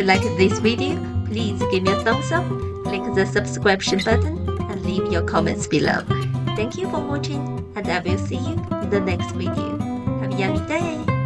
like this video, please give me a thumbs up, click the subscription button, and leave your comments below. Thank you for watching, and I will see you in the next video. Have a yummy day!